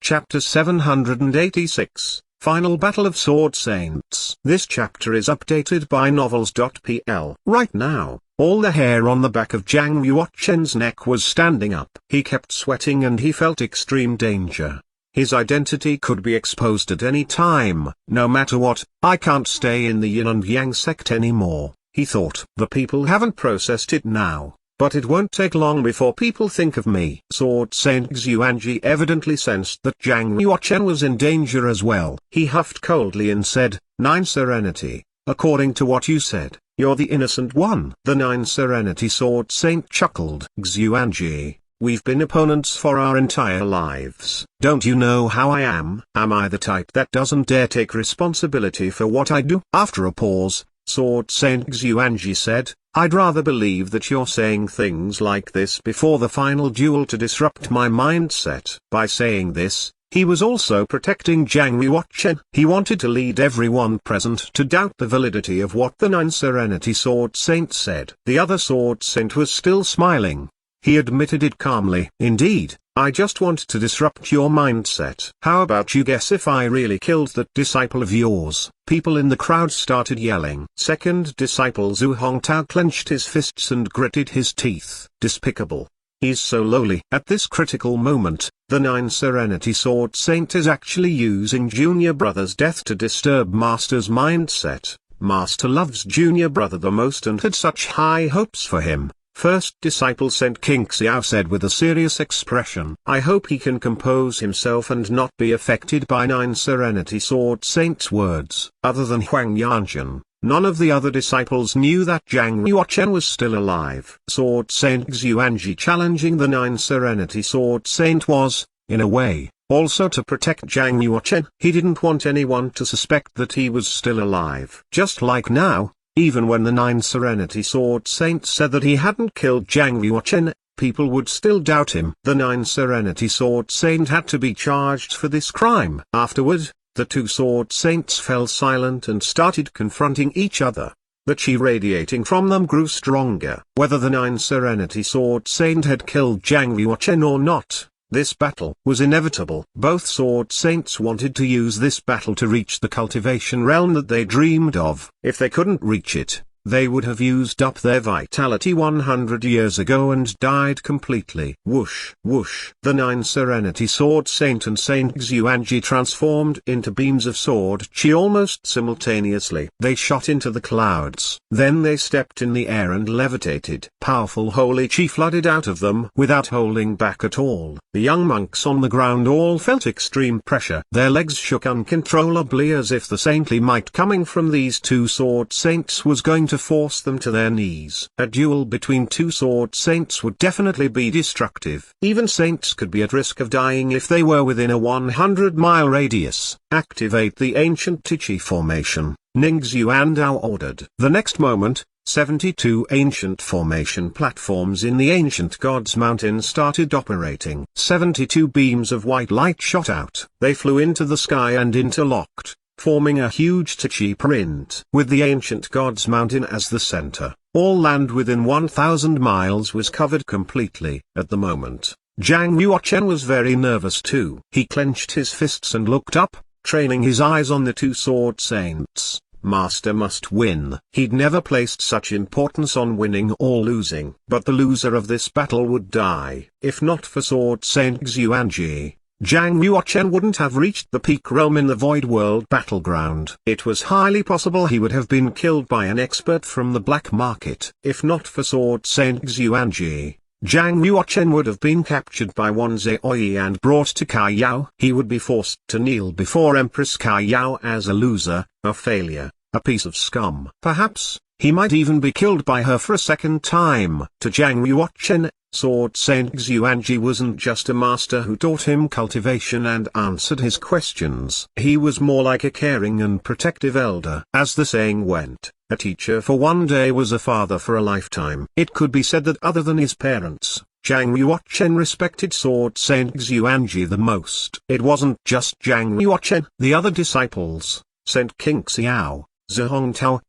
Chapter 786, Final Battle of Sword Saints. This chapter is updated by Novels.pl. Right now, all the hair on the back of Zhang Yuoquan's neck was standing up. He kept sweating and he felt extreme danger. His identity could be exposed at any time. No matter what, I can't stay in the yin and yang sect anymore, he thought. The people haven't processed it now, but it won't take long before people think of me. Sword Saint Xuanji evidently sensed that Zhang Yuoquan was in danger as well. He huffed coldly and said, "Nine Serenity, according to what you said, you're the innocent one." The Nine Serenity Sword Saint chuckled. "Xuanji, we've been opponents for our entire lives. Don't you know how I am? Am I the type that doesn't dare take responsibility for what I do?" After a pause, Sword Saint Xuanji said, "I'd rather believe that you're saying things like this before the final duel to disrupt my mindset." By saying this, he was also protecting Zhang Yuoquan. He wanted to lead everyone present to doubt the validity of what the Nine Serenity Sword Saint said. The other Sword Saint was still smiling. He admitted it calmly. "Indeed, I just want to disrupt your mindset. How about you guess if I really killed that disciple of yours?" People in the crowd started yelling. Second disciple Zhu Hongtao clenched his fists and gritted his teeth. "Despicable. He's so lowly." At this critical moment, the Nine Serenity Sword Saint is actually using Junior Brother's death to disturb Master's mindset. Master loves Junior Brother the most and had such high hopes for him. First disciple Saint King Xiao said with a serious expression, "I hope he can compose himself and not be affected by Nine Serenity Sword Saint's words." Other than Huang Yanjun, none of the other disciples knew that Zhang Yuoquan was still alive. Sword Saint Xuanji challenging the Nine Serenity Sword Saint was, in a way, also to protect Zhang Yuoquan. He didn't want anyone to suspect that he was still alive. Just like now, even when the Nine Serenity Sword Saint said that he hadn't killed Zhang Yuoquan, people would still doubt him. The Nine Serenity Sword Saint had to be charged for this crime. Afterward, the two Sword Saints fell silent and started confronting each other. The chi radiating from them grew stronger. Whether the Nine Serenity Sword Saint had killed Zhang Yuoquan or not, this battle was inevitable. Both Sword Saints wanted to use this battle to reach the cultivation realm that they dreamed of. If they couldn't reach it, they would have used up their vitality 100 years ago and died completely. Whoosh, whoosh. The Nine Serenity Sword Saint and Saint Xuanji transformed into beams of sword chi almost simultaneously. They shot into the clouds. Then they stepped in the air and levitated. Powerful holy chi flooded out of them without holding back at all. The young monks on the ground all felt extreme pressure. Their legs shook uncontrollably as if the saintly might coming from these two Sword Saints was going to force them to their knees. A duel between two Sword Saints would definitely be destructive. Even saints could be at risk of dying if they were within a 100-mile radius. Activate the ancient Tichi formation, Ning Xuandao ordered. The next moment, 72 ancient formation platforms in the ancient God's Mountain started operating. 72 beams of white light shot out. They flew into the sky and interlocked, forming a huge Tichi print. With the ancient God's Mountain as the center, all land within 1,000 miles was covered completely. At the moment, Zhang Yuoquan was very nervous too. He clenched his fists and looked up, training his eyes on the two Sword Saints. Master must win. He'd never placed such importance on winning or losing. But the loser of this battle would die. If not for Sword Saint Xuanji, Zhang Yuoquan wouldn't have reached the peak realm in the Void World battleground. It was highly possible he would have been killed by an expert from the black market. If not for Sword Saint Xuanji, Zhang Yuoquan would have been captured by Wan Zeoi and brought to Kaiyao. He would be forced to kneel before Empress Kaiyao as a loser, a failure, a piece of scum. Perhaps, he might even be killed by her for a second time. To Zhang Yuoquan, Sword Saint Xuanji wasn't just a master who taught him cultivation and answered his questions. He was more like a caring and protective elder. As the saying went, a teacher for one day was a father for a lifetime. It could be said that other than his parents, Zhang Yuoquan respected Sword Saint Xuanji the most. It wasn't just Zhang Yuoquan. The other disciples, Saint King Xiao, Zhu Hongtao,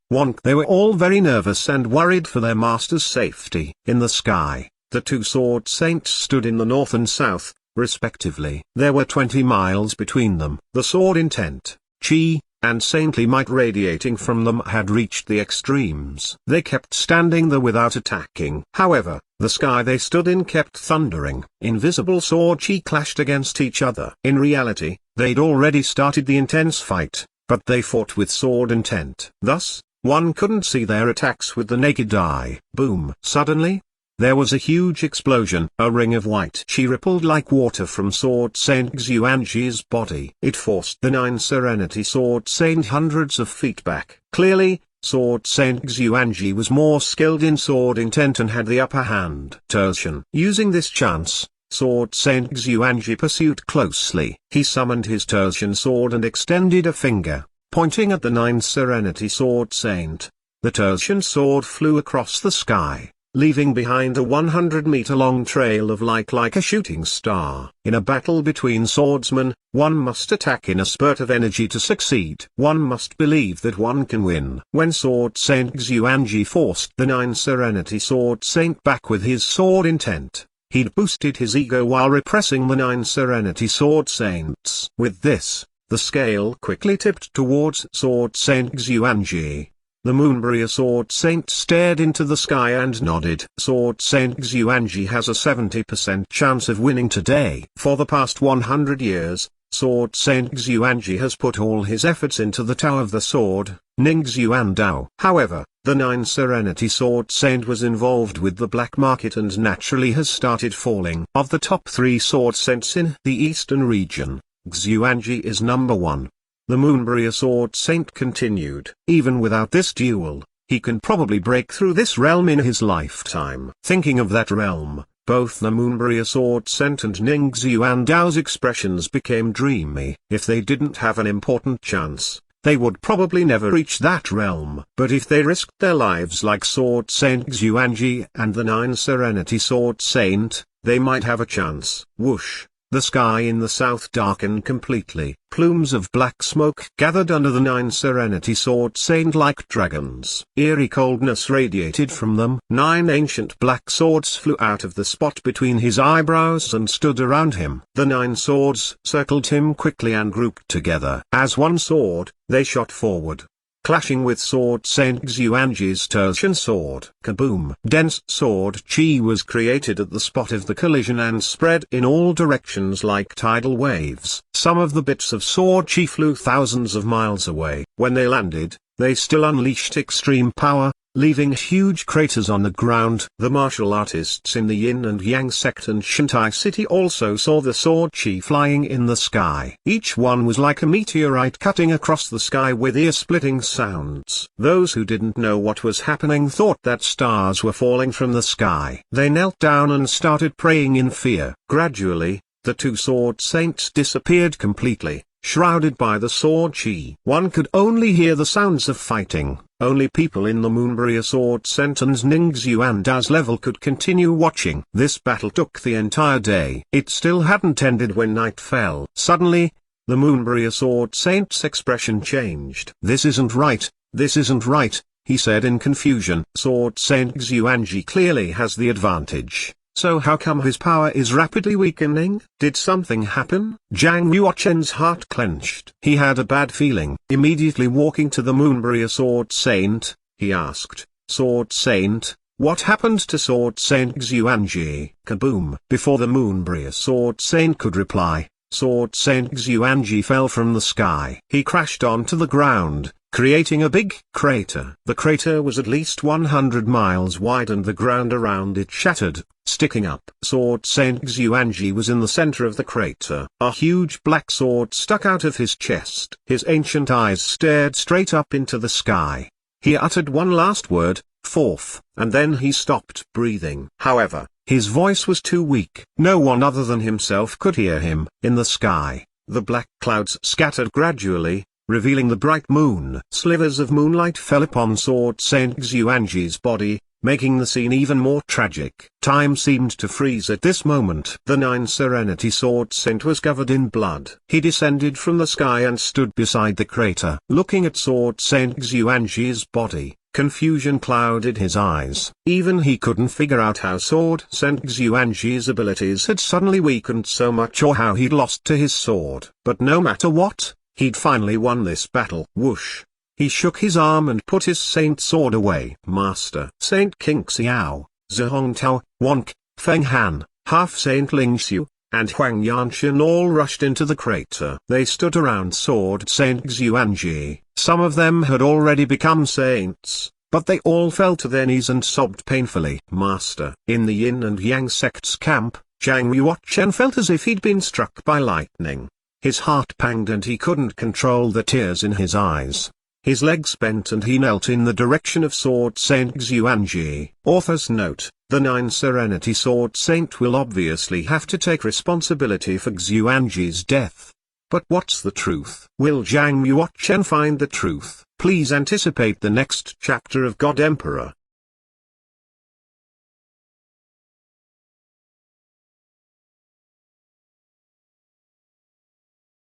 they were all very nervous and worried for their master's safety. In the sky, the two Sword Saints stood in the north and south, respectively. There were 20 miles between them. The sword intent, chi, and saintly might radiating from them had reached the extremes. They kept standing there without attacking. However, the sky they stood in kept thundering. Invisible sword chi clashed against each other. In reality, they'd already started the intense fight, but they fought with sword intent. Thus, one couldn't see their attacks with the naked eye. Boom! Suddenly, there was a huge explosion. A ring of white chi rippled like water from Sword Saint Xuanji's body. It forced the 9 Serenity Sword Saint hundreds of feet back. Clearly, Sword Saint Xuanji was more skilled in sword intent and had the upper hand. Tertian. Using this chance, Sword Saint Xuanji pursued closely. He summoned his Tertian sword and extended a finger, pointing at the 9 Serenity Sword Saint. The Tertian sword flew across the sky, leaving behind a 100-meter-long trail of light like a shooting star. In a battle between swordsmen, one must attack in a spurt of energy to succeed. One must believe that one can win. When Sword Saint Xuanji forced the 9 Serenity Sword Saint back with his sword intent, he'd boosted his ego while repressing the 9 Serenity Sword Saints. With this, the scale quickly tipped towards Sword Saint Xuanji. The Moonbriar Sword Saint stared into the sky and nodded. Sword Saint Xuanji has a 70% chance of winning today. For the past 100 years, Sword Saint Xuanji has put all his efforts into the Tao of the Sword, Ningxuan Dao. However, the 9 Serenity Sword Saint was involved with the black market and naturally has started falling. Of the top 3 Sword Saints in the eastern region, Xuanji is number 1. The Moonbriar Sword Saint continued. Even without this duel, he can probably break through this realm in his lifetime. Thinking of that realm, both the Moonbriar Sword Saint and Ningxuan Dao's expressions became dreamy. If they didn't have an important chance, they would probably never reach that realm. But if they risked their lives like Sword Saint Xuanji and the 9 Serenity Sword Saint, they might have a chance. Whoosh! The sky in the south darkened completely. Plumes of black smoke gathered under the 9 Serenity Sword Saint like dragons. Eerie coldness radiated from them. 9 ancient black swords flew out of the spot between his eyebrows and stood around him. The 9 swords circled him quickly and grouped together. As one sword, they shot forward, clashing with Sword Saint Xuanji's Tertian sword. Kaboom! Dense sword chi was created at the spot of the collision and spread in all directions like tidal waves. Some of the bits of sword chi flew thousands of miles away. When they landed, they still unleashed extreme power, leaving huge craters on the ground. The martial artists in the Yin and Yang sect and Shantai city also saw the sword chi flying in the sky. Each one was like a meteorite cutting across the sky with ear-splitting sounds. Those who didn't know what was happening thought that stars were falling from the sky. They knelt down and started praying in fear. Gradually, the 2 sword saints disappeared completely, shrouded by the sword chi. One could only hear the sounds of fighting. Only people in the Moonbriar Sword Saint and Ningxuan Dao's level could continue watching. This battle took the entire day. It still hadn't ended when night fell. Suddenly, the Moonbriar Sword Saint's expression changed. "This isn't right, this isn't right," he said in confusion. Sword Saint Xuanji clearly has the advantage. So how come his power is rapidly weakening? Did something happen? Zhang Yuochen's heart clenched. He had a bad feeling. Immediately walking to the Moonbriar Sword Saint, he asked, "Sword Saint, what happened to Sword Saint Xuanji?" Kaboom! Before the Moonbriar Sword Saint could reply, Sword Saint Xuanji fell from the sky. He crashed onto the ground, creating a big crater. The crater was at least 100 miles wide and the ground around it shattered, sticking up. Sword Saint Xuanji was in the center of the crater. A huge black sword stuck out of his chest. His ancient eyes stared straight up into the sky. He uttered one last word, "Fourth," and then he stopped breathing. However, his voice was too weak. No one other than himself could hear him. In the sky, the black clouds scattered gradually, revealing the bright moon. Slivers of moonlight fell upon Sword Saint Xuanji's body, making the scene even more tragic. Time seemed to freeze at this moment. The 9 Serenity Sword Saint was covered in blood. He descended from the sky and stood beside the crater. Looking at Sword Saint Xuanji's body, Confusion clouded his eyes. Even he couldn't figure out how Sword Saint Xuanji's abilities had suddenly weakened so much or how he'd lost to his sword. But no matter what, he'd finally won this battle. Whoosh! He shook his arm and put his saint sword away. Master Saint King Xiao, Zhong Tao, Wonk, Feng Han, Half Saint Ling Xiu, and Huang Yanshan all rushed into the crater. They stood around Sword Saint Xuanji. Some of them had already become saints, but they all fell to their knees and sobbed painfully. Master. In the Yin and Yang sect's camp, Zhang Yuochen felt as if he'd been struck by lightning. His heart panged and he couldn't control the tears in his eyes. His legs bent and he knelt in the direction of Sword Saint Xuanji. Author's note: the 9 Serenity Sword Saint will obviously have to take responsibility for Xuanji's death. But what's the truth? Will Zhang Yuochen find the truth? Please anticipate the next chapter of God Emperor.